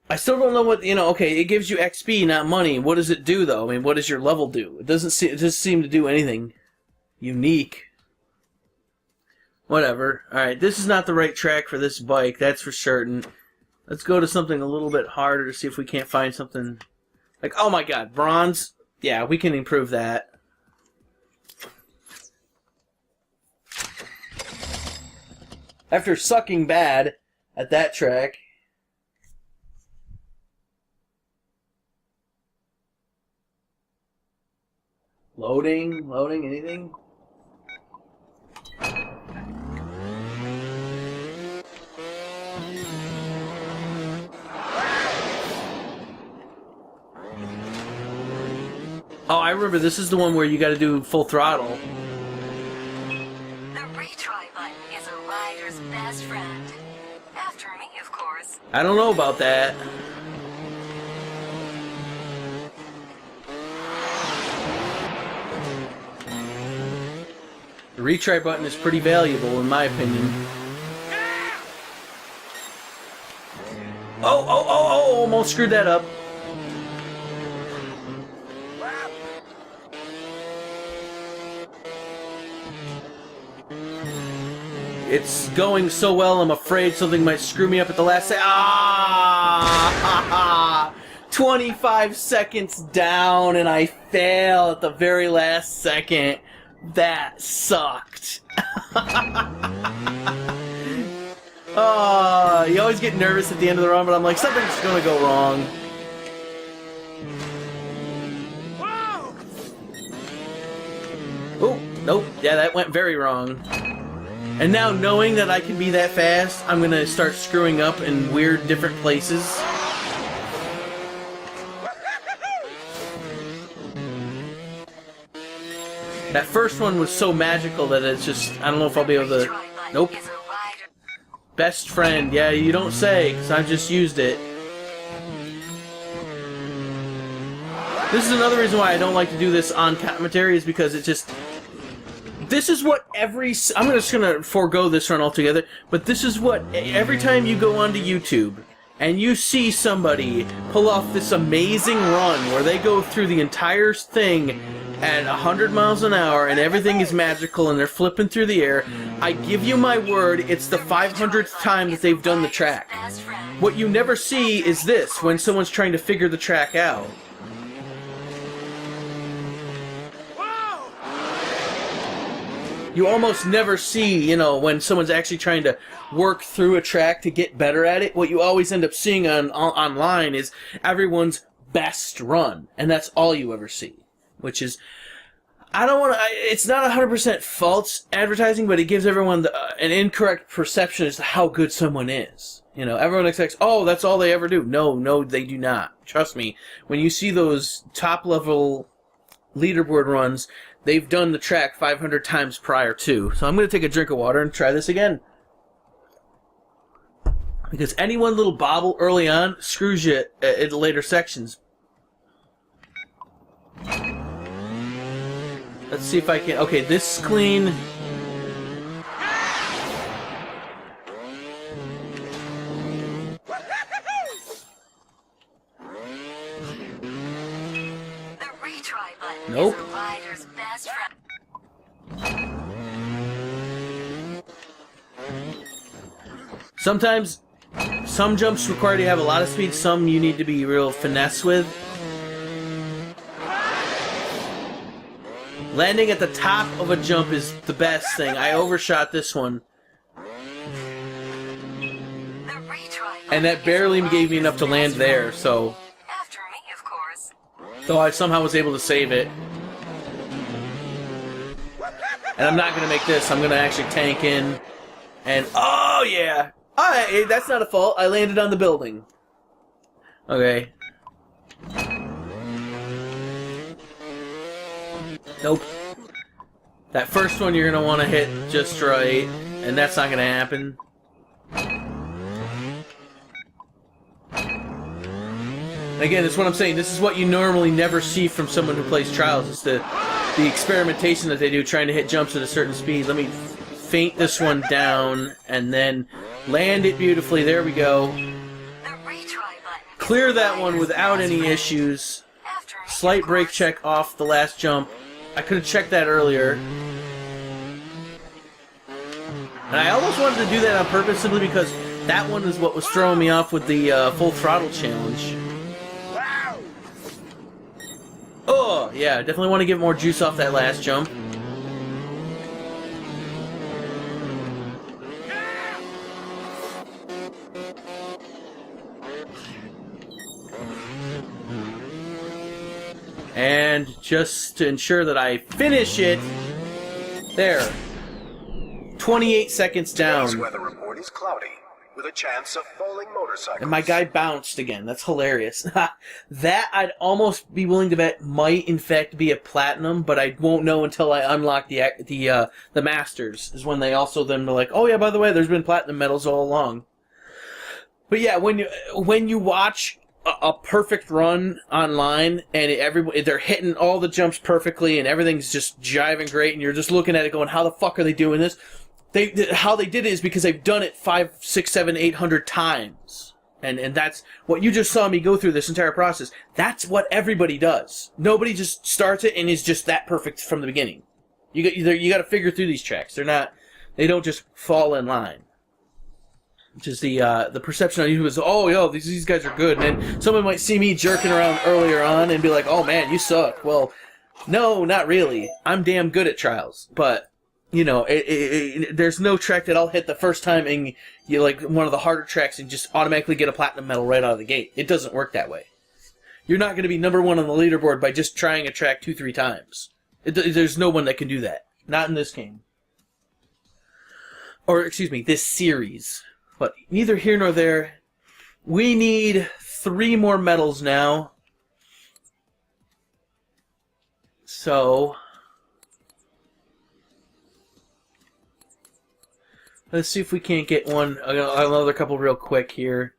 I still don't know what, you know, okay, it gives you XP, not money. What does it do, though? I mean, what does your level do? It doesn't seem to do anything unique. Whatever. Alright, this is not the right track for this bike, that's for certain. Let's go to something a little bit harder to see if we can't find something... Like, oh my god, bronze? Yeah, we can improve that. After sucking bad at that track... Loading, anything? Oh, I remember, this is the one where you gotta do full throttle. The retry button is a rider's best friend. After me, of course. I don't know about that. The retry button is pretty valuable, in my opinion. Oh, almost screwed that up. It's going so well, I'm afraid something might screw me up at the last second. Ah! 25 seconds down, and I fail at the very last second. That sucked. Oh, you always get nervous at the end of the run, but I'm like, something's gonna go wrong. Oh, nope. Yeah, that went very wrong. And now, knowing that I can be that fast, I'm gonna start screwing up in weird, different places. That first one was so magical that it's just, I don't know if I'll be able to... Nope. Best friend. Yeah, you don't say, because I've just used it. This is another reason why I don't like to do this on commentary, is because it just... This is what every... I'm just going to forego this run altogether, but this is what... Every time you go onto YouTube and you see somebody pull off this amazing run where they go through the entire thing at 100 miles an hour and everything is magical and they're flipping through the air, I give you my word, it's the 500th time that they've done the track. What you never see is this, when someone's trying to figure the track out. You almost never see, you know, when someone's actually trying to work through a track to get better at it. What you always end up seeing online is everyone's best run, and that's all you ever see. Which is, I don't want to, it's not 100% false advertising, but it gives everyone an incorrect perception as to how good someone is. You know, everyone expects, oh, that's all they ever do. No, they do not. Trust me, when you see those top-level leaderboard runs, they've done the track 500 times prior to. So I'm going to take a drink of water and try this again. Because any one little bobble early on screws you at later sections. Let's see if I can... Okay, this is clean. The retry button Nope. is a rider's best friend. Sometimes, some jumps require you to have a lot of speed, some you need to be real finesse with. Landing at the top of a jump is the best thing. I overshot this one. And that barely gave me enough to land there, so... After me, of course. Though I somehow was able to save it. And I'm not going to make this. I'm going to actually tank in. And, oh yeah! Alright, that's not a fault. I landed on the building. Okay. Nope. That first one you're going to want to hit just right. And that's not going to happen. Again, that's what I'm saying. This is what you normally never see from someone who plays Trials. It's the experimentation that they do, trying to hit jumps at a certain speed. Let me feint this one down, and then land it beautifully. There we go. clear that one without any issues. After me, Slight of brake course. check off the last jump. I could have checked that earlier. And I almost wanted to do that on purpose simply because that one is what was throwing me off with the full throttle challenge. Oh, yeah, definitely want to get more juice off that last jump. And just to ensure that I finish it, there. 28 seconds Today's down. weather report is cloudy, with a chance of falling motorcycles. And my guy bounced again. That's hilarious. That I'd almost be willing to bet might in fact be a platinum, but I won't know until I unlock the masters. Is when they also then are like, oh yeah, by the way, there's been platinum medals all along. But yeah, when you watch a perfect run online and they're hitting all the jumps perfectly and everything's just jiving great, and you're just looking at it going, how the fuck are they doing this? How they did it is because they've done it 5, 6, 7, 800 times. And that's what you just saw me go through this entire process. That's what everybody does. Nobody just starts it and is just that perfect from the beginning. You got to figure through these tracks. They don't just fall in line. Which is the perception on YouTube is, oh, yo, these guys are good. And then someone might see me jerking around earlier on and be like, oh man, you suck. Well, no, not really. I'm damn good at trials, but you know, there's no track that I'll hit the first time and you like one of the harder tracks and just automatically get a platinum medal right out of the gate. It doesn't work that way. You're not going to be number one on the leaderboard by just trying a track 2-3 times. There's no one that can do that. Not in this game. Or, excuse me, this series. But neither here nor there. We need 3 more medals now. So let's see if we can't get another couple real quick here.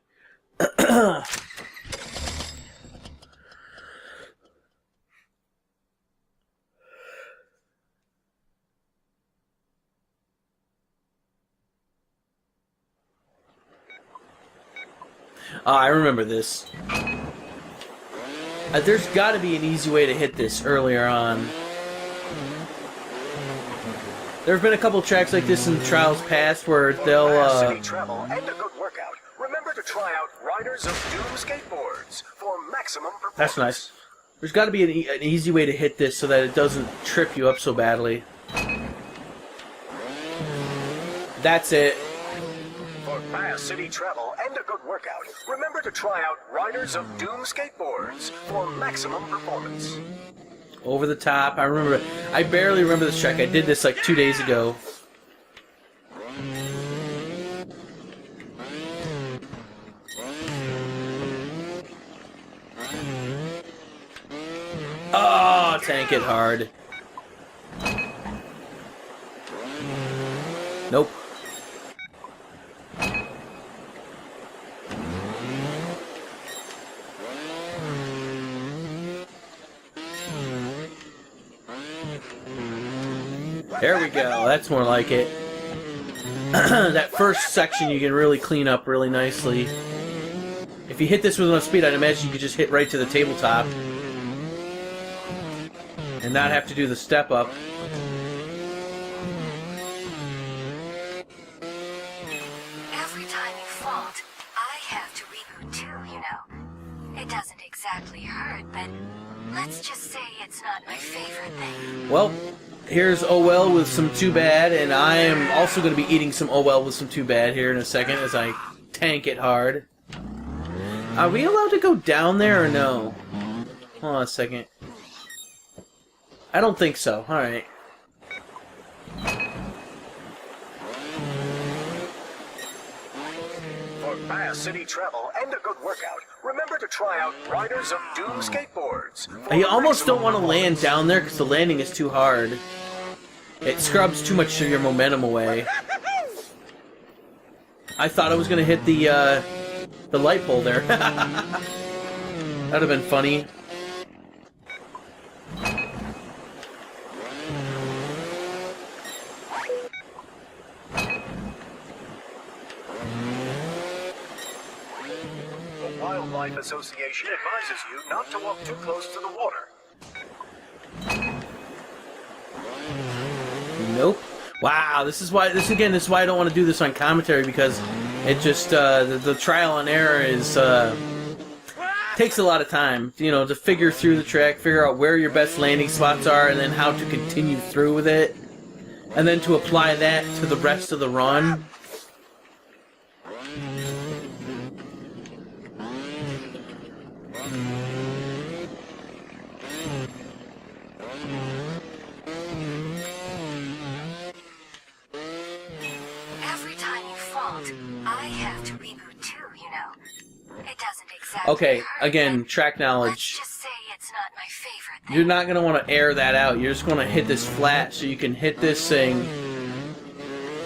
I remember this. There's got to be an easy way to hit this earlier on. There have been a couple tracks like this in trials past where they'll City travel and a good workout. Remember to try out Riders of Doom skateboards for maximum performance. That's nice. There's got to be an easy way to hit this so that it doesn't trip you up so badly. That's it. For fast city travel and a good workout, remember to try out Riders of Doom skateboards for maximum performance. Over the top. I remember. I barely remember this track. I did this like 2 days ago. Oh, tank it hard. Nope. There we go. That's more like it. That first section you can really clean up really nicely. If you hit this with enough speed, I'd imagine you could just hit right to the tabletop. And not have to do the step up. Every time you fault, I have to reboot too, you know. It doesn't exactly hurt, but let's just say it's not my favorite thing. Well, here's Oh Well with some Too Bad, and I am also going to be eating some Oh Well with some Too Bad here in a second as I tank it hard. Are we allowed to go down there or no? Hold on a second. I don't think so. Alright. For fast city travel and a good workout, remember to try out Riders of Doom skateboards. for You almost don't want to maximum land down there because the landing is too hard. It scrubs too much of your momentum away. I thought I was going to hit the light pole there. That'd have been funny. The wild Wildlife Association advises you not to walk too close to the water. Nope. Wow, this is why I don't want to do this on commentary, because it just the trial and error is takes a lot of time, you know, to figure through the track, figure out where your best landing spots are, and then how to continue through with it, and then to apply that to the rest of the run. Every time you fault, I have to reboot too, you know. It doesn't exactly Okay, hurt, again, but track let's knowledge. just say it's not my favorite thing. You're not going to want to air that out. You're just going to hit this flat so you can hit this thing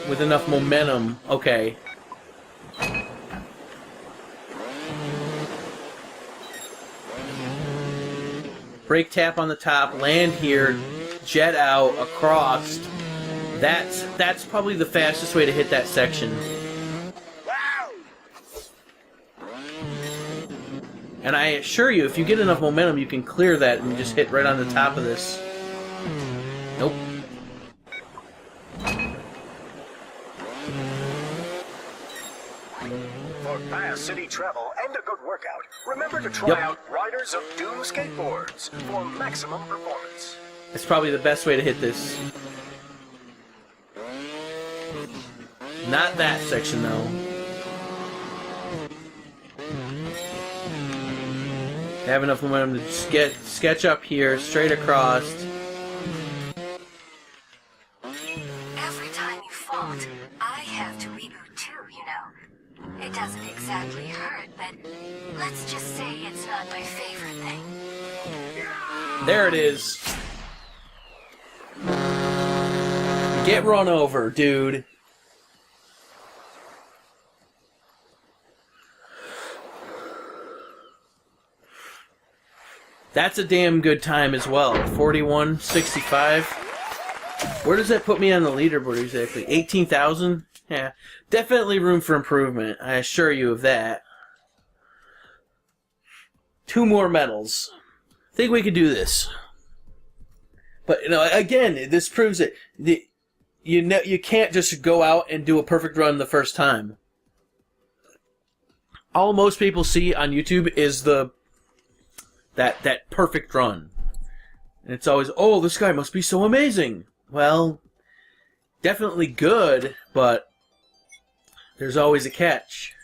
with enough momentum. Okay. Brake tap on the top, land here, jet out, across. That's probably the fastest way to hit that section. And I assure you, if you get enough momentum, you can clear that and just hit right on the top of this. Nope. For fast city travel and a good workout, remember to try out Riders of Doom skateboards for maximum performance. It's probably the best way to hit this. Not that section, though. Have enough momentum to just sketch up here, straight across. Every time you fault, I have to reboot too, you know. It doesn't exactly hurt, but let's just say it's not my favorite thing. There it is. Get run over, dude. That's a damn good time as well. 41.65. Where does that put me on the leaderboard exactly? 18,000? Yeah. Definitely room for improvement. I assure you of that. 2 more medals. Think we could do this. But, you know, again, this proves it. You can't just go out and do a perfect run the first time. All most people see on YouTube is that perfect run. And it's always, oh, this guy must be so amazing. Well, definitely good, but there's always a catch.